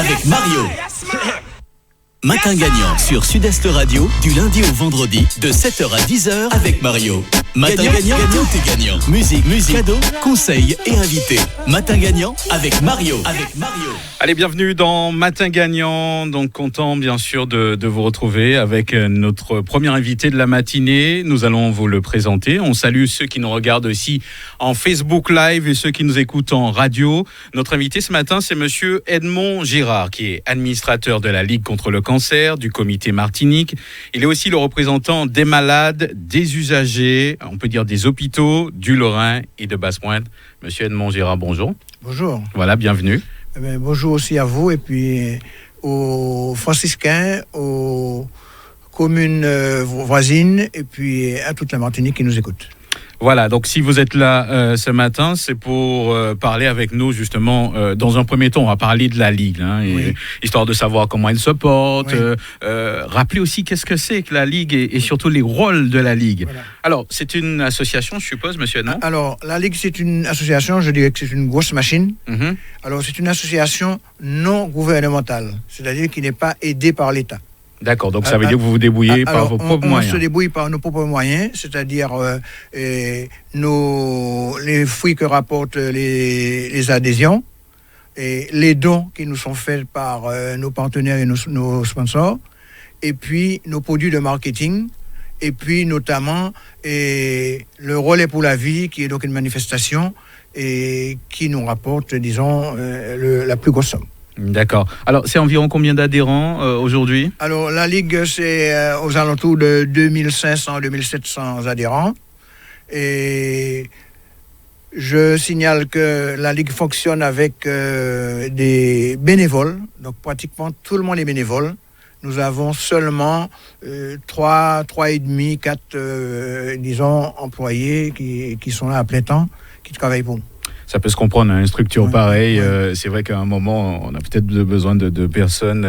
avec Mario. Matin gagnant sur Sud-Est Radio, du lundi au vendredi, de 7h à 10h avec Mario. Matin gagnant, tout est gagnant. Musique, cadeaux, conseils et invités. Matin gagnant avec Mario. Allez, bienvenue dans Matin gagnant. Donc, content bien sûr de vous retrouver avec notre premier invité de la matinée. Nous allons vous le présenter. On salue ceux qui nous regardent aussi en Facebook Live et ceux qui nous écoutent en radio. Notre invité ce matin, c'est monsieur Edmond Girard, qui est administrateur de la Ligue contre le cancer, du comité Martinique. Il est aussi le représentant des malades, des usagers, on peut dire des hôpitaux, du Lorrain et de Basse-Pointe. Monsieur Edmond Girard, bonjour. Bonjour. Voilà, bienvenue. Bonjour aussi à vous et puis aux franciscains, aux communes voisines et puis à toute la Martinique qui nous écoute. Voilà, donc si vous êtes là ce matin, c'est pour parler avec nous justement, dans un premier temps, on va parler de la Ligue, Oui. Histoire de savoir comment elle se porte, Oui. rappeler aussi qu'est-ce que c'est que la Ligue et surtout les rôles de la Ligue. Voilà. Alors, c'est une association, je suppose, monsieur Edmond? Alors, la Ligue, c'est une association, je dirais que c'est une grosse machine. Mhm. Alors, c'est une association non gouvernementale, c'est-à-dire qui n'est pas aidée par l'État. D'accord, donc ça veut dire que vous vous débrouillez par vos propres moyens. On se débrouille par nos propres moyens, c'est-à-dire les fruits que rapportent les adhésions et les dons qui nous sont faits par nos partenaires et nos sponsors, et puis nos produits de marketing, et puis notamment le Relais pour la vie, qui est donc une manifestation et qui nous rapporte, disons, la plus grosse somme. D'accord. Alors, c'est environ combien d'adhérents aujourd'hui? Alors, la Ligue, c'est aux alentours de 2500-2700 adhérents. Et je signale que la Ligue fonctionne avec des bénévoles. Donc, pratiquement tout le monde est bénévole. Nous avons seulement 3,5, 4, disons, employés qui sont là à plein temps, qui travaillent pour nous. Ça peut se comprendre, une structure pareille. Ouais. C'est vrai qu'à un moment, on a peut-être besoin de personnes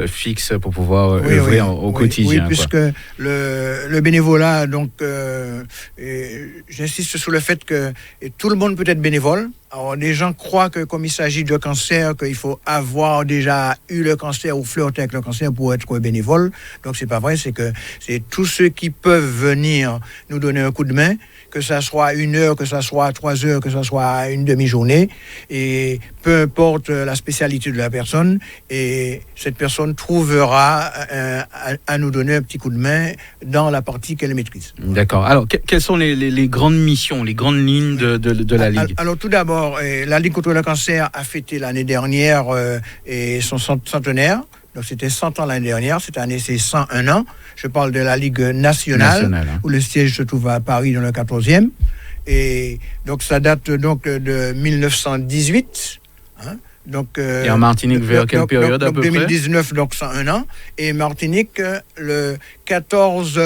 fixes pour pouvoir œuvrer au quotidien. Oui, puisque le bénévolat, donc, j'insiste sur le fait que tout le monde peut être bénévole. Alors, les gens croient que comme il s'agit de cancer, qu'il faut avoir déjà eu le cancer ou flirter avec le cancer pour être bénévole. Donc, c'est pas vrai, c'est que c'est tous ceux qui peuvent venir nous donner un coup de main, que ça soit 1 heure, que ça soit 3 heures, que ça soit une demi-journée, et peu importe la spécialité de la personne, et cette personne trouvera à nous donner un petit coup de main dans la partie qu'elle maîtrise. D'accord. Alors, quelles sont les grandes missions, les grandes lignes de la Ligue? Alors, tout d'abord, la Ligue contre le cancer a fêté l'année dernière son centenaire. Donc, c'était 100 ans l'année dernière. Cette année, c'est 101 ans. Je parle de la Ligue nationale où le siège se trouve à Paris, dans le 14e. Et donc, ça date donc de 1918. Et en Martinique, vers quelle période à peu près? 2019, donc 101 ans. Et Martinique, le 14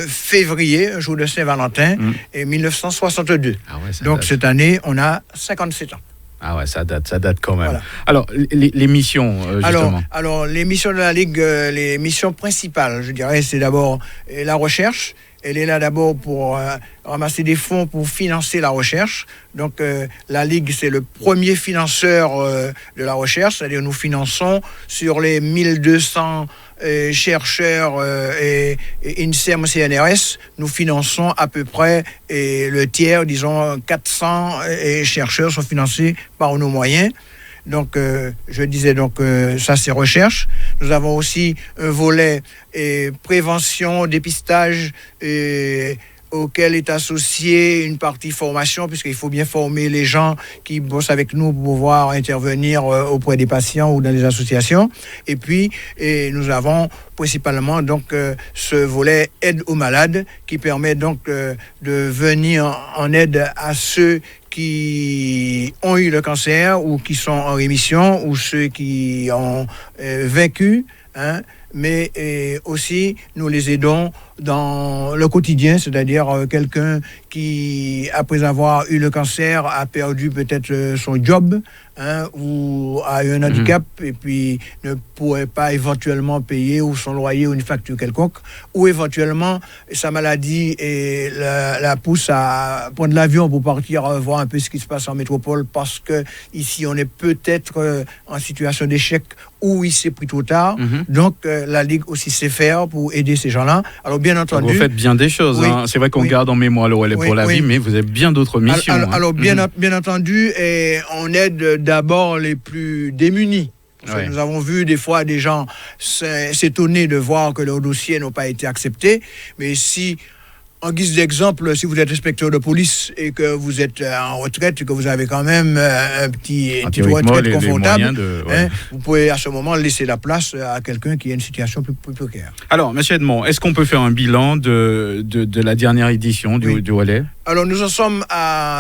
février, jour de Saint-Valentin, et 1962. Ah ouais, donc, date. cette année, on a 57 ans. Ah ouais, ça date quand même. Voilà. Alors, les missions, justement. Alors, les missions de la Ligue, les missions principales, je dirais, c'est d'abord la recherche. Elle est là d'abord pour ramasser des fonds pour financer la recherche. Donc, la Ligue, c'est le premier financeur de la recherche. C'est-à-dire, nous finançons sur les 1200 chercheurs et INSERM CNRS, nous finançons à peu près le tiers, disons 400 chercheurs sont financés par nos moyens. Donc, je disais, donc ça c'est recherche. Nous avons aussi un volet prévention, dépistage, auquel est associée une partie formation, puisqu'il faut bien former les gens qui bossent avec nous pour pouvoir intervenir auprès des patients ou dans les associations. Et puis, nous avons principalement donc ce volet aide aux malades qui permet donc de venir en aide à ceux qui ont eu le cancer ou qui sont en rémission ou ceux qui ont vaincu, mais aussi nous les aidons dans le quotidien, c'est-à-dire quelqu'un qui, après avoir eu le cancer, a perdu peut-être son job ou a eu un handicap et puis ne pourrait pas éventuellement payer ou son loyer ou une facture quelconque, ou éventuellement sa maladie et la pousse à prendre l'avion pour partir voir un peu ce qui se passe en métropole parce que ici on est peut-être en situation d'échec ou il s'est pris trop tard. Donc, la Ligue aussi sait faire pour aider ces gens-là. Alors, bien entendu... Vous faites bien des choses. Oui, C'est vrai qu'on garde en mémoire le relais pour la vie, mais vous avez bien d'autres missions. Alors bien entendu, et on aide d'abord les plus démunis. Nous avons vu des fois des gens s'étonner de voir que leurs dossiers n'ont pas été acceptés. Mais si, en guise d'exemple, si vous êtes inspecteur de police et que vous êtes en retraite et que vous avez quand même une petite retraite confortable, vous pouvez à ce moment laisser la place à quelqu'un qui a une situation plus précaire. Alors, M. Edmond, est-ce qu'on peut faire un bilan de la dernière édition du relais ? Alors, nous en sommes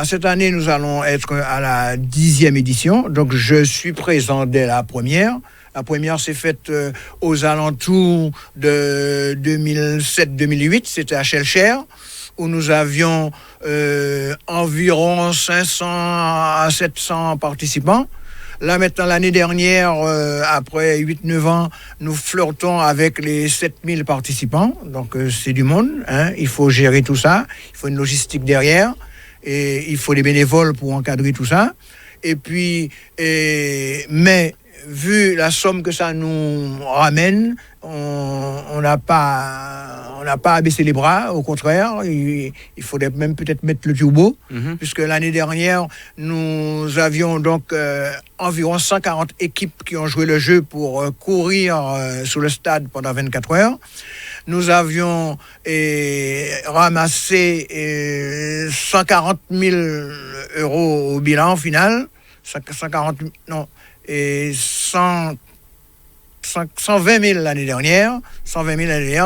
cette année, nous allons être à la 10e édition. Donc, je suis présent dès la première. La première s'est faite aux alentours de 2007-2008. C'était à Schellcher, où nous avions environ 500 à 700 participants. Là, maintenant, l'année dernière, après 8-9 ans, nous flirtons avec les 7000 participants. Donc, c'est du monde. Il faut gérer tout ça. Il faut une logistique derrière. Et il faut des bénévoles pour encadrer tout ça. Et puis, mais vu la somme que ça nous ramène, on n'a pas à baisser les bras. Au contraire, il faudrait même peut-être mettre le turbo, puisque l'année dernière, nous avions donc environ 140 équipes qui ont joué le jeu pour courir sur le stade pendant 24 heures. Nous avions ramassé 140 000 euros au bilan final. 120 000 l'année dernière,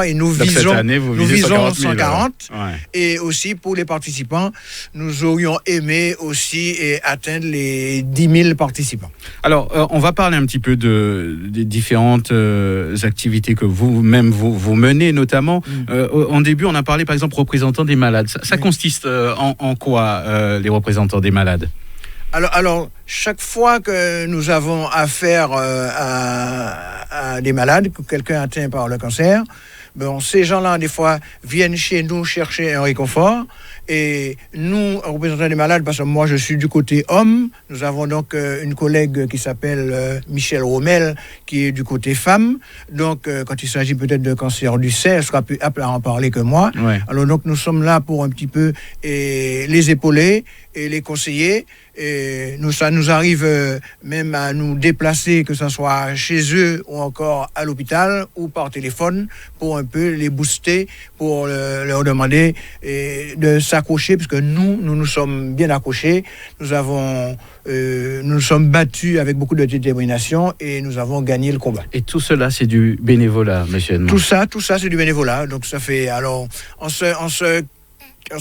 et nous visons, cette année, nous visons 140. Ouais. Et aussi pour les participants, nous aurions aimé aussi atteindre les 10 000 participants. Alors, on va parler un petit peu des différentes activités que vous-même vous menez, notamment. En début, on a parlé par exemple représentants des malades. Ça consiste en quoi, les représentants des malades ? Alors, chaque fois que nous avons affaire à des malades, que quelqu'un atteint par le cancer, ces gens-là, des fois, viennent chez nous chercher un réconfort. Et nous, représentants des malades, parce que moi, je suis du côté homme, nous avons donc une collègue qui s'appelle Michel Rommel, qui est du côté femme. Donc, quand il s'agit peut-être de cancer du sein, elle sera plus apte à en parler que moi. Ouais. Alors, donc, nous sommes là pour un petit peu les épauler et les conseiller. Et ça nous arrive même à nous déplacer, que ce soit chez eux ou encore à l'hôpital ou par téléphone, pour un peu les booster, pour leur demander de s'accrocher, parce que nous sommes bien accrochés. Nous nous sommes battus avec beaucoup de détermination et nous avons gagné le combat. Et tout cela, c'est du bénévolat, monsieur Edmond. Tout ça, c'est du bénévolat. Donc ça fait, alors, en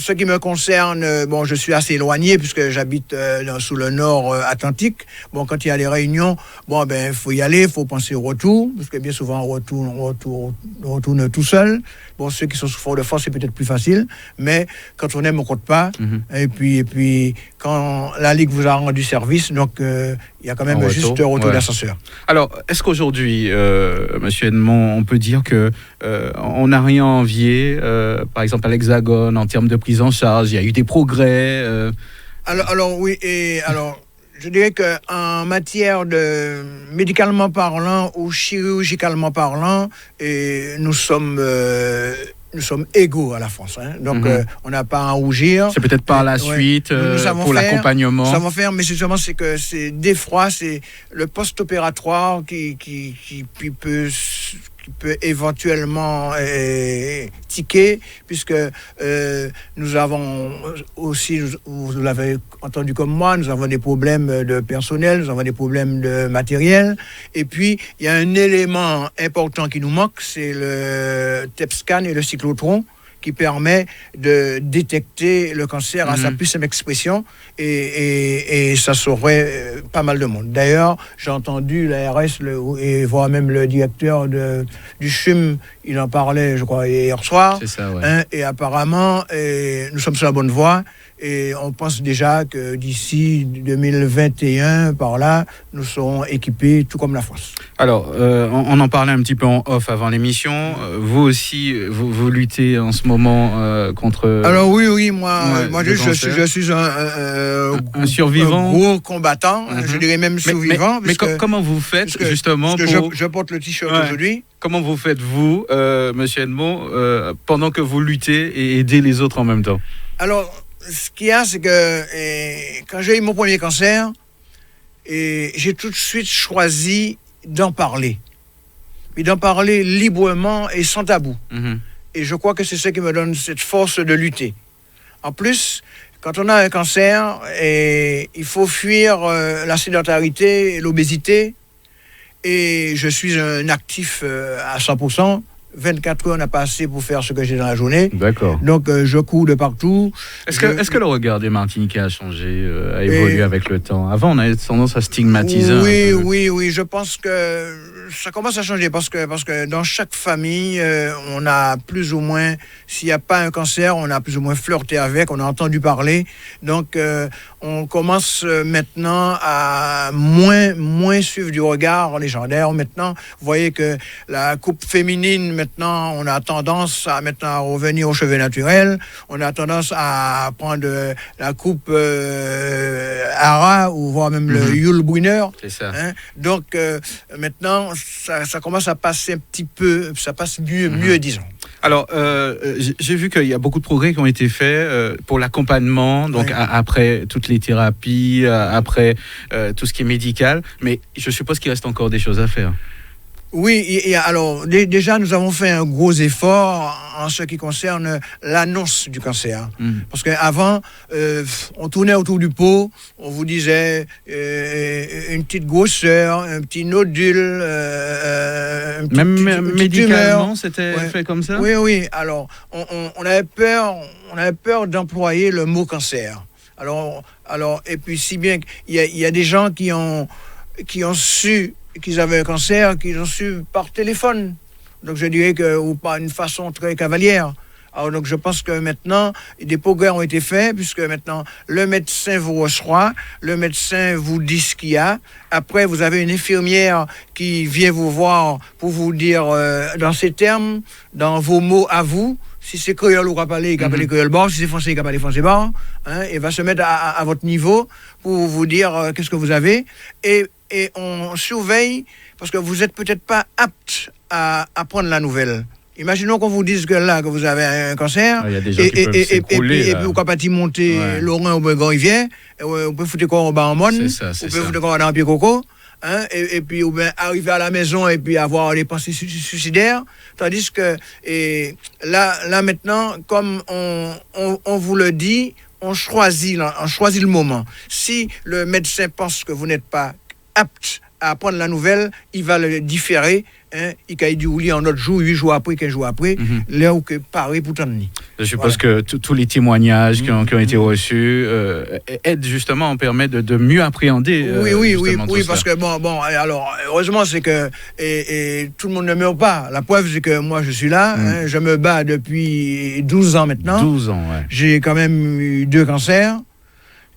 ce qui me concerne, je suis assez éloigné puisque j'habite sous le nord Atlantique. Quand il y a des réunions, il faut y aller, il faut penser au retour, parce que bien souvent on retourne tout seul. Ceux qui sont sous Fort-de-France, c'est peut-être plus facile, mais quand on aime, on compte pas. Et puis quand la Ligue vous a rendu service, donc il y a quand même juste un retour d'ascenseur. Alors, est-ce qu'aujourd'hui, monsieur Edmond, on peut dire que on n'a rien à envier, par exemple à l'Hexagone, en termes de prise en charge, il y a eu des progrès. Alors oui, et alors je dirais qu'en matière de médicalement parlant ou chirurgicalement parlant, nous sommes égaux à la France. Donc, on n'a pas à en rougir. C'est peut-être par la suite, pour l'accompagnement. Nous savons faire, mais justement, c'est des fois, c'est le post-opératoire qui peut éventuellement tiquer, puisque nous avons aussi, vous l'avez entendu comme moi, nous avons des problèmes de personnel, nous avons des problèmes de matériel, et puis il y a un élément important qui nous manque, c'est le TEP-scan et le cyclotron, qui permet de détecter le cancer à sa plus simple expression, et ça sauverait pas mal de monde. D'ailleurs, j'ai entendu l'ARS et voire même le directeur du CHUM, il en parlait, je crois, hier soir. C'est ça, ouais. Et apparemment, nous sommes sur la bonne voie. Et on pense déjà que d'ici 2021, par là, nous serons équipés tout comme la France. Alors, on en parlait un petit peu en off avant l'émission. Vous aussi, vous luttez en ce moment contre... Alors oui, moi je suis un survivant, un gros combattant, je dirais même survivant. Mais comment vous faites justement pour... Je porte le t-shirt aujourd'hui. Comment vous faites, vous, Monsieur Edmond, pendant que vous luttez et aidez les autres en même temps? Alors, ce qu'il y a, c'est que quand j'ai eu mon premier cancer, j'ai tout de suite choisi d'en parler. Et d'en parler librement et sans tabou. Et je crois que c'est ce qui me donne cette force de lutter. En plus, quand on a un cancer, il faut fuir la sédentarité et l'obésité. Et je suis un actif à 100%. 24 heures n'a pas assez pour faire ce que j'ai dans la journée. D'accord. Donc, je cours de partout. Est-ce que le regard des Martiniquais a changé, a évolué avec le temps? Avant, on avait tendance à stigmatiser. Oui. Je pense que ça commence à changer parce que dans chaque famille, on a plus ou moins, s'il n'y a pas un cancer, on a plus ou moins flirté avec, on a entendu parler. Donc, on commence maintenant à moins suivre du regard légendaire. Maintenant, vous voyez que la coupe féminine, maintenant, on a tendance à revenir aux cheveux naturels. On a tendance à prendre la coupe Ara ou voire même le Yul Brunner. C'est ça. Donc, maintenant, ça commence à passer un petit peu, ça passe mieux disons. Alors, j'ai vu qu'il y a beaucoup de progrès qui ont été faits pour l'accompagnement, donc après toutes les thérapies, après tout ce qui est médical, mais je suppose qu'il reste encore des choses à faire. Oui, alors déjà nous avons fait un gros effort en ce qui concerne l'annonce du cancer. Parce qu'avant, on tournait autour du pot, on vous disait une petite grosseur, un petit nodule, même médicalement, c'était fait comme ça. Oui. Alors, on avait peur d'employer le mot cancer. Alors, et puis si bien qu'il y a des gens qui ont su qu'ils avaient un cancer, qu'ils ont su par téléphone. Donc je dirais ou par une façon très cavalière. Alors donc je pense que maintenant, des progrès ont été faits, puisque maintenant, le médecin vous reçoit, le médecin vous dit ce qu'il y a. Après, vous avez une infirmière qui vient vous voir pour vous dire, dans ces termes, dans vos mots à vous, si c'est créole ou parler, il va parler créole bord, si c'est français, il va parler français bord. Il va se mettre à votre niveau pour vous dire qu'est-ce que vous avez. Et on surveille, parce que vous n'êtes peut-être pas apte à prendre la nouvelle. Imaginons qu'on vous dise que là, que vous avez un cancer, il y a des gens qui peuvent s'écrouler, et puis vous pouvez pas monter Laurent ou Grand-Rivière, vous pouvez foutre quoi en bas en monde, vous pouvez foutre quoi dans un pied coco, et puis ou bien arriver à la maison et puis avoir des pensées suicidaires, tandis que là maintenant, comme on vous le dit, on choisit le moment. Si le médecin pense que vous n'êtes pas apte à prendre la nouvelle, il va le différer. Il va dire oui en autre jour, 8 jours après, 15 jours après, là où que Paris pour t'en dire. Je suppose que tous les témoignages qui ont été reçus aident justement, permettent de mieux appréhender. Oui, parce que bon, alors heureusement c'est que et tout le monde ne meurt pas. La preuve c'est que moi je suis là, je me bats depuis 12 ans maintenant. 12 ans, ouais. J'ai quand même eu 2 cancers.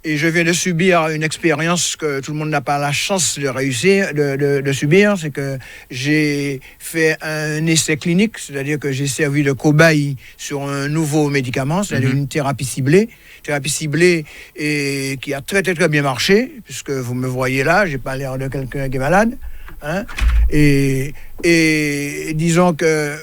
Et je viens de subir une expérience que tout le monde n'a pas la chance de réussir, de subir. C'est que j'ai fait un essai clinique, c'est-à-dire que j'ai servi de cobaye sur un nouveau médicament, c'est-à-dire une thérapie ciblée. Thérapie ciblée et qui a très, très, très bien marché, puisque vous me voyez là, j'ai pas l'air de quelqu'un qui est malade. Et disons que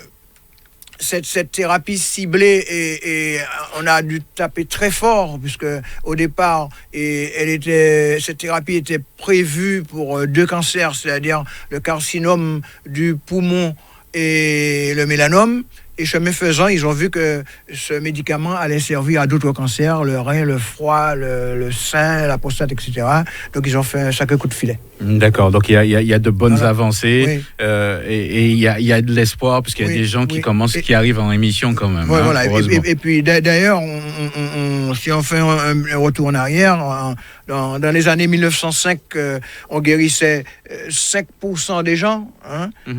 cette thérapie ciblée et on a dû taper très fort puisque au départ cette thérapie était prévue pour 2 cancers, c'est-à-dire le carcinome du poumon et le mélanome. Et chemin faisant, ils ont vu que ce médicament allait servir à d'autres cancers, le rein, le foie, le sein, la prostate, etc. Donc ils ont fait un sacré coup de filet. D'accord, donc il y a de bonnes avancées et il y a de l'espoir parce qu'il y a des gens qui arrivent en émission quand même. Voilà. Et puis d'ailleurs, si on fait un retour en arrière, dans les années 1905, on guérissait 5% des gens.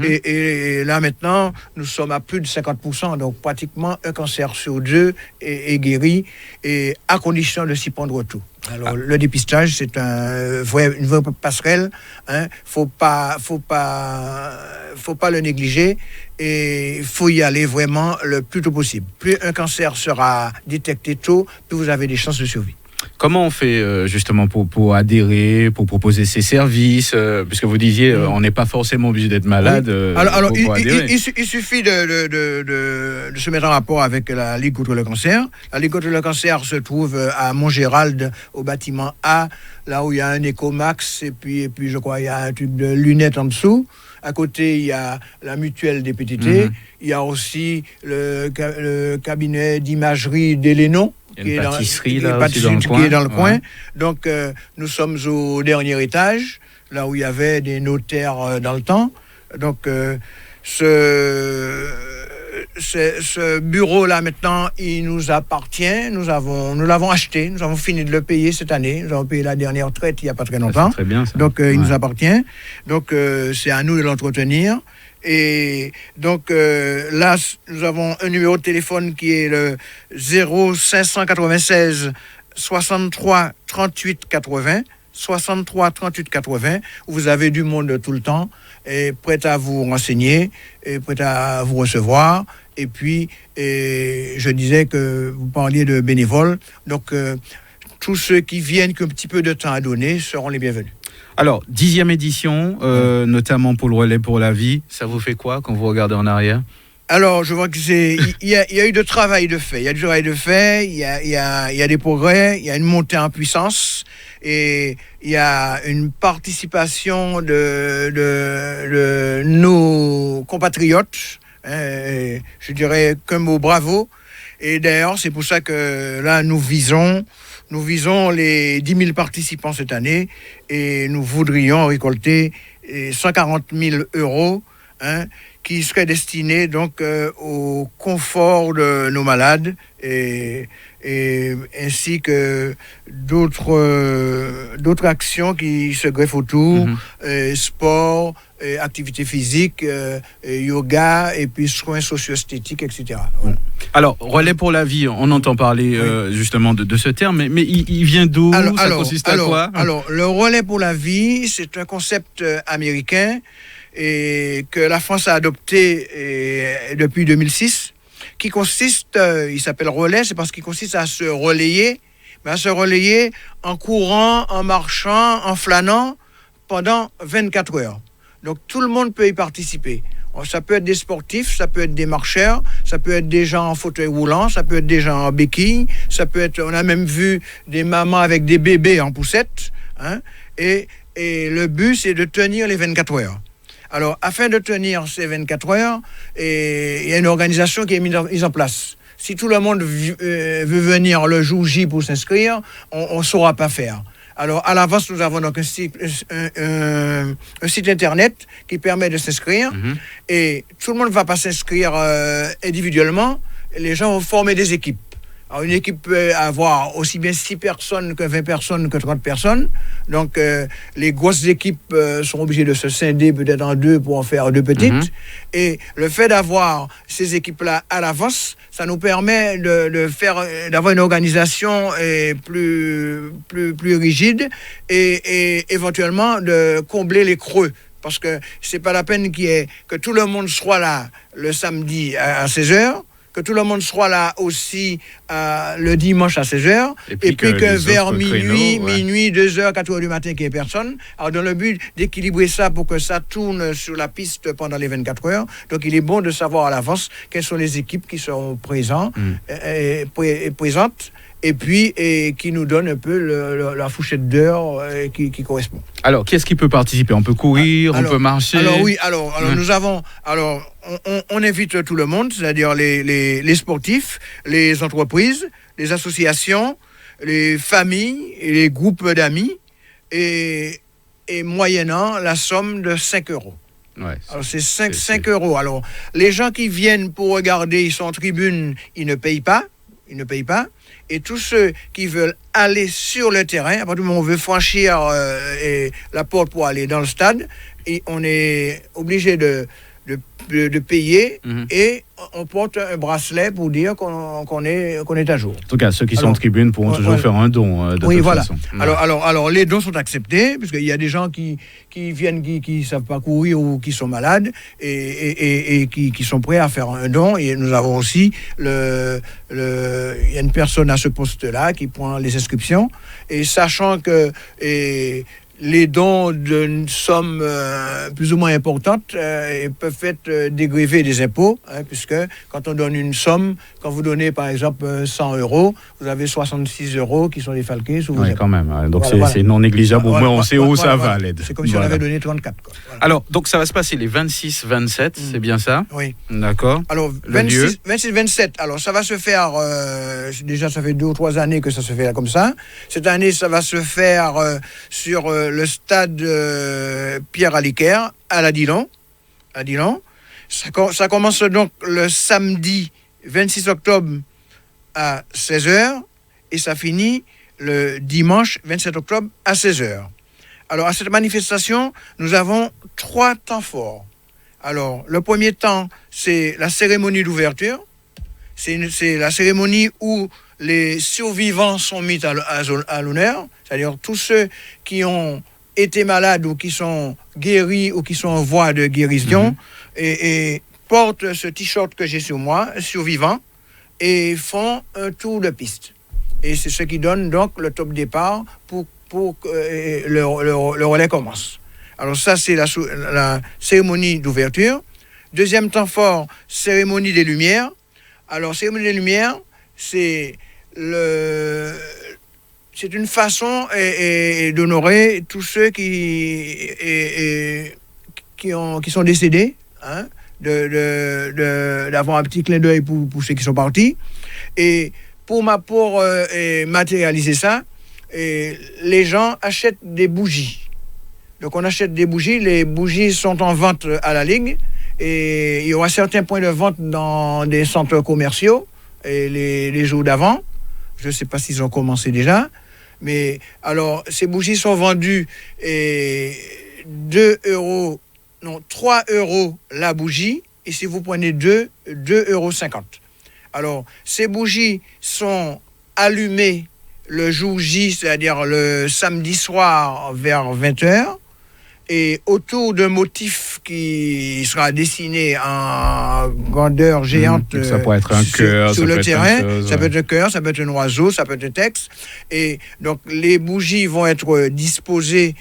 Et là maintenant, nous sommes à plus de 50%. Donc pratiquement un cancer sur 2 est guéri, et à condition de s'y prendre tout. Alors le dépistage, c'est une vraie passerelle. Faut pas faut pas le négliger et il faut y aller vraiment le plus tôt possible. Plus un cancer sera détecté tôt, plus vous avez des chances de survie. Comment on fait justement pour adhérer, pour proposer ces services puisque vous disiez, on n'est pas forcément obligé d'être malade. Oui. Alors il suffit de se mettre en rapport avec la Ligue contre le cancer. La Ligue contre le cancer se trouve à Montgérald, au bâtiment A, là où il y a un Ecomax, et puis je crois il y a un truc de lunettes en dessous. À côté, il y a la mutuelle des PTT. Il y a aussi le cabinet d'imagerie d'Elénon. Il y a une pâtisserie là aussi qui est dans le coin. Donc, nous sommes au dernier étage, là où il y avait des notaires dans le temps. Donc, ce bureau-là, maintenant, il nous appartient. Nous l'avons acheté. Nous avons fini de le payer cette année. Nous avons payé la dernière retraite il n'y a pas très longtemps. C'est très bien, ça. Donc, il nous appartient. Donc, c'est à nous de l'entretenir. Et donc, là, nous avons un numéro de téléphone qui est le 0596 63 38 80. 63 38 80, où vous avez du monde tout le temps, et prêt à vous renseigner, et prêt à vous recevoir. Et puis, je disais que vous parliez de bénévoles, donc tous ceux qui viennent, qui ont un petit peu de temps à donner, seront les bienvenus. Alors, 10e édition, notamment pour le relais pour la vie, ça vous fait quoi quand vous regardez en arrière ? Alors, je vois que il y a eu de travail de fait. Il y a du travail de fait, il y a des progrès, il y a une montée en puissance et il y a une participation de nos compatriotes. Je dirais qu'un mot bravo. Et d'ailleurs, c'est pour ça que là, nous visons les 10 000 participants cette année et nous voudrions récolter 140 000 euros, qui serait destiné donc au confort de nos malades et ainsi que d'autres actions qui se greffent autour, sport, activité physique, yoga et puis soins socio-esthétiques, etc. Voilà. Alors, relais pour la vie, on entend parler justement de ce terme, mais il vient d'où ? Ça consiste à quoi ? Alors, le relais pour la vie, c'est un concept américain et que la France a adopté depuis 2006, qui consiste, il s'appelle relais, c'est parce qu'il consiste à se relayer, mais à se relayer en courant, en marchant, en flânant pendant 24 heures. Donc tout le monde peut y participer. Ça peut être des sportifs, ça peut être des marcheurs, ça peut être des gens en fauteuil roulant, ça peut être des gens en béquille, ça peut être, on a même vu des mamans avec des bébés en poussette, et le but c'est de tenir les 24 heures. Alors, afin de tenir ces 24 heures, il y a une organisation qui est mise en place. Si tout le monde veut venir le jour J pour s'inscrire, on ne saura pas faire. Alors, à l'avance, nous avons donc un site internet qui permet de s'inscrire. Et tout le monde ne va pas s'inscrire individuellement. Les gens vont former des équipes. Alors, une équipe peut avoir aussi bien 6 personnes que 20 personnes que 30 personnes. Donc, les grosses équipes sont obligées de se scinder peut-être en 2 pour en faire 2 petites. Et le fait d'avoir ces équipes-là à l'avance, ça nous permet d'avoir une organisation plus rigide et éventuellement de combler les creux. Parce que c'est pas la peine que tout le monde soit là le samedi à 16h. Que tout le monde soit là aussi le dimanche à 16h, et puis que vers minuit, 2h, 4h du matin, qu'il n'y ait personne. Alors, dans le but d'équilibrer ça pour que ça tourne sur la piste pendant les 24 heures, donc il est bon de savoir à l'avance quelles sont les équipes qui seront présentes, et puis qui nous donnent un peu la fourchette d'heure qui correspond. Alors, qui est-ce qui peut participer ? On peut courir, on peut marcher ? Nous avons... On invite tout le monde, c'est-à-dire les sportifs, les entreprises, les associations, les familles et les groupes d'amis, et moyennant la somme de 5 euros. Ouais, alors c'est 5 euros. Alors les gens qui viennent pour regarder, ils sont en tribune, ils ne payent pas. Et tous ceux qui veulent aller sur le terrain, à partir du moment où on veut franchir la porte pour aller dans le stade, et on est obligé de de payer et on porte un bracelet pour dire qu'on est à jour. En tout cas, ceux qui sont en tribune pourront toujours faire un don de toute façon. Alors, les dons sont acceptés, puisqu'il y a des gens qui viennent, qui ne savent pas courir ou qui sont malades et qui sont prêts à faire un don. Et nous avons aussi, il y a une personne à ce poste-là qui prend les inscriptions. Et sachant que... les dons d'une somme plus ou moins importante peuvent être dégrevés des impôts, puisque quand on donne une somme, quand vous donnez par exemple 100 €, vous avez 66 € qui sont défalqués sous vos impôts. Quand même. Donc c'est non négligeable. Au moins on sait où ça va, l'aide. C'est comme si on avait donné 34. Alors, donc ça va se passer les 26-27, c'est bien ça? Oui. D'accord. Alors, 26-27, alors ça va se faire, déjà ça fait 2 ou 3 années que ça se fait comme ça. Cette année, ça va se faire sur... le stade Pierre Aliquer à la Dillon. Ça commence donc le samedi 26 octobre à 16h et ça finit le dimanche 27 octobre à 16h. Alors à cette manifestation, nous avons 3 temps forts. Alors le premier temps, c'est la cérémonie d'ouverture. C'est la cérémonie où les survivants sont mis à l'honneur, c'est-à-dire tous ceux qui ont été malades ou qui sont guéris ou qui sont en voie de guérison et portent ce t-shirt que j'ai sur moi, survivant, et font un tour de piste. Et c'est ce qui donne donc le top départ pour que le relais commence. Alors ça, c'est la cérémonie d'ouverture. Deuxième temps fort, cérémonie des Lumières. Alors, cérémonie des Lumières, c'est une façon d'honorer tous ceux qui sont décédés, d'avoir un petit clin d'œil pour ceux qui sont partis. Et pour matérialiser ça, les gens achètent des bougies. Donc on achète des bougies, les bougies sont en vente à la Ligue, et il y aura certains points de vente dans des centres commerciaux et les jours d'avant. Je ne sais pas s'ils ont commencé déjà. Mais alors, ces bougies sont vendues 3 € la bougie. Et si vous prenez 2 €. Alors, ces bougies sont allumées le jour J, c'est-à-dire le samedi soir vers 20h. Et autour d'un motif qui sera dessiné en grandeur géante ça pourrait être un cœur, sur le terrain, ça peut être un cœur, ça peut être un oiseau, ça peut être un texte. Et donc les bougies vont être disposées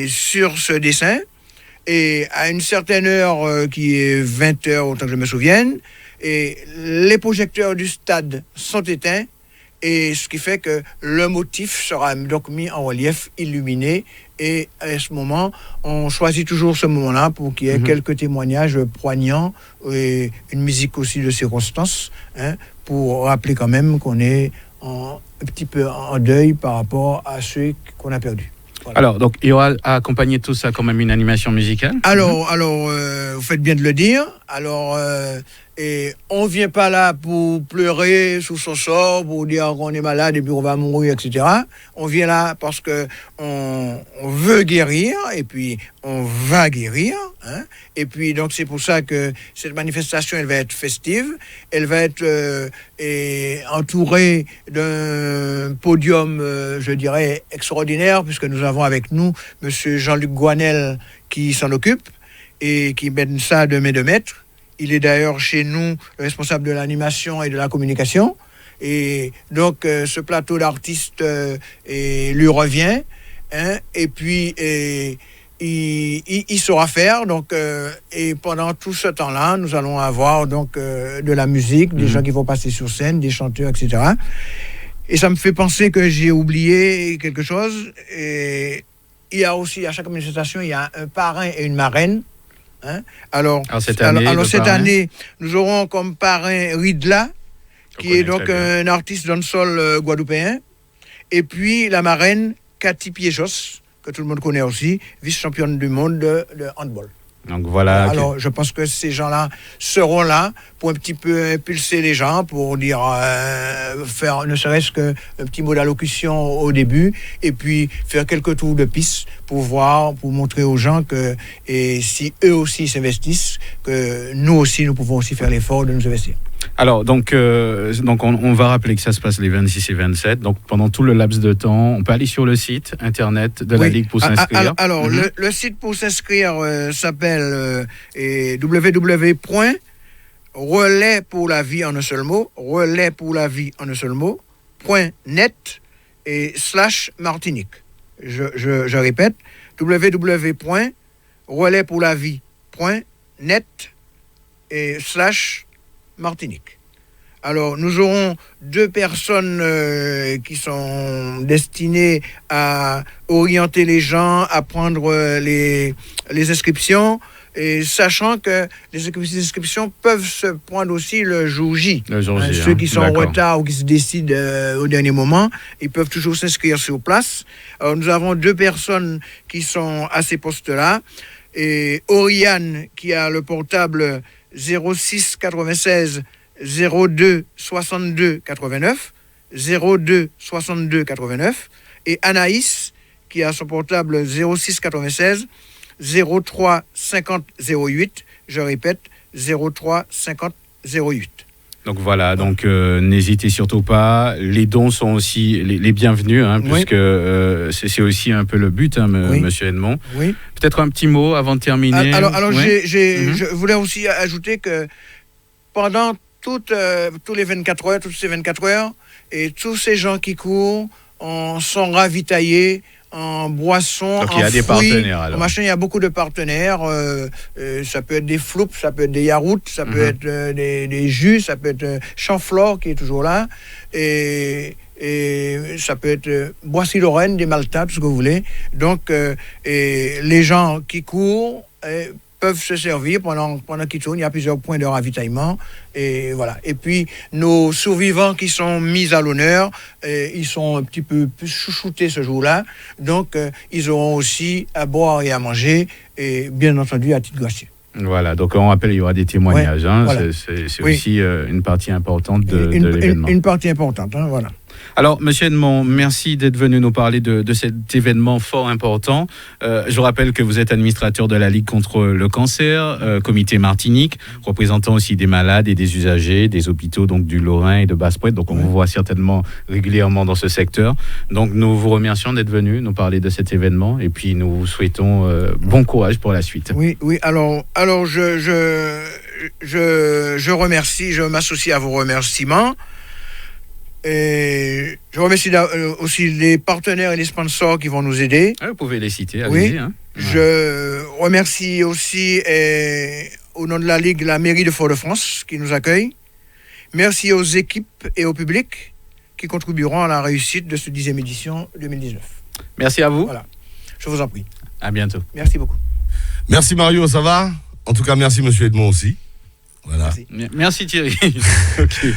sur ce dessin. Et à une certaine heure, qui est 20h, autant que je me souvienne, et les projecteurs du stade sont éteints. Et ce qui fait que le motif sera donc mis en relief, illuminé. Et à ce moment, on choisit toujours ce moment-là pour qu'il y ait quelques témoignages poignants et une musique aussi de circonstance, pour rappeler quand même qu'on est un petit peu en deuil par rapport à ceux qu'on a perdus. Voilà. Alors, donc, il y aura à accompagner tout ça quand même une animation musicale. Alors, vous faites bien de le dire. Alors, et on ne vient pas là pour pleurer sous son sort, pour dire qu'on est malade et puis on va mourir, etc. On vient là parce qu'on veut guérir et puis on va guérir. Et puis, donc, c'est pour ça que cette manifestation, elle va être festive. Elle va être entourée d'un podium, je dirais, extraordinaire, puisque nous avons avec nous M. Jean-Luc Goinel qui s'en occupe et qui mène ça de main de maître. Il est d'ailleurs chez nous responsable de l'animation et de la communication. Et donc, ce plateau d'artistes lui revient. Et puis, il saura faire. Donc, et pendant tout ce temps-là, nous allons avoir donc, de la musique, des gens qui vont passer sur scène, des chanteurs, etc. Et ça me fait penser que j'ai oublié quelque chose. Et il y a aussi, à chaque manifestation, il y a un parrain et une marraine. Alors cette année, nous aurons comme parrain Ridla, qui est donc un artiste dancehall guadeloupéen, et puis la marraine Cathy Piéjos, que tout le monde connaît aussi, vice-championne du monde de handball. Donc voilà. Alors, je pense que ces gens-là seront là pour un petit peu impulser les gens, pour dire, faire ne serait-ce qu'un petit mot d'allocution au début, et puis faire quelques tours de piste pour voir, pour montrer aux gens que, et si eux aussi s'investissent, que nous aussi, nous pouvons aussi faire l'effort de nous investir. Alors, donc on va rappeler que ça se passe les 26 et 27. Donc, pendant tout le laps de temps, on peut aller sur le site internet de la Ligue pour s'inscrire. Alors, le site pour s'inscrire s'appelle www.relais pour la vie en un seul mot, relais pour la vie en un seul mot, .net et /Martinique. Je répète, www.relaispourlavie.net et /Martinique. Alors, nous aurons 2 personnes qui sont destinées à orienter les gens, à prendre les inscriptions, et sachant que les inscriptions peuvent se prendre aussi le jour J. Ceux qui sont en retard ou qui se décident au dernier moment, ils peuvent toujours s'inscrire sur place. Alors, nous avons 2 personnes qui sont à ces postes-là. Et Oriane, qui a le portable 06 96 02 62 89, 02 62 89, et Anaïs, qui a son portable 06 96 03 50 08, je répète, 03 50 08. Donc voilà, donc n'hésitez surtout pas. Les dons sont aussi les bienvenus, puisque c'est aussi un peu le but, Monsieur Edmond. Oui. Peut-être un petit mot avant de terminer. Alors je voulais aussi ajouter que pendant toutes ces 24 heures, et tous ces gens qui courent sont ravitaillés en boissons, donc, en il y a des fruits, partenaires, alors. en machin, il y a beaucoup de partenaires. Ça peut être des floups, ça peut être des yaourts, ça peut être des jus, ça peut être Chanflore qui est toujours là, et ça peut être Boissy-Lorraine, des Maltas, tout ce que vous voulez. Donc, et les gens qui courent peuvent se servir pendant qu'ils tournent. Il y a plusieurs points de ravitaillement. Et voilà. Et puis, nos survivants qui sont mis à l'honneur, ils sont un petit peu plus chouchoutés ce jour-là. Donc, ils auront aussi à boire et à manger, et bien entendu, à titre gratuit. Voilà, donc on rappelle, il y aura des témoignages. Voilà. C'est aussi une partie importante de l'événement. Une partie importante, voilà. Alors, Monsieur Edmond, merci d'être venu nous parler de cet événement fort important. Je rappelle que vous êtes administrateur de la Ligue contre le cancer, comité Martinique, représentant aussi des malades et des usagers, des hôpitaux donc du Lorrain et de Basse-Pointe. Donc, on vous voit certainement régulièrement dans ce secteur. Donc, nous vous remercions d'être venu nous parler de cet événement et puis nous vous souhaitons bon courage pour la suite. Oui. Alors, je remercie, je m'associe à vos remerciements. Et je remercie aussi les partenaires et les sponsors qui vont nous aider. Vous pouvez les citer, oui. allez-y. Je remercie aussi, au nom de la Ligue, la mairie de Fort-de-France qui nous accueille. Merci aux équipes et au public qui contribueront à la réussite de cette 10e édition 2019. Merci à vous. Voilà. Je vous en prie. À bientôt. Merci beaucoup. Merci Mario, ça va ? En tout cas, merci Monsieur Edmond aussi. Voilà. Merci Thierry. Okay.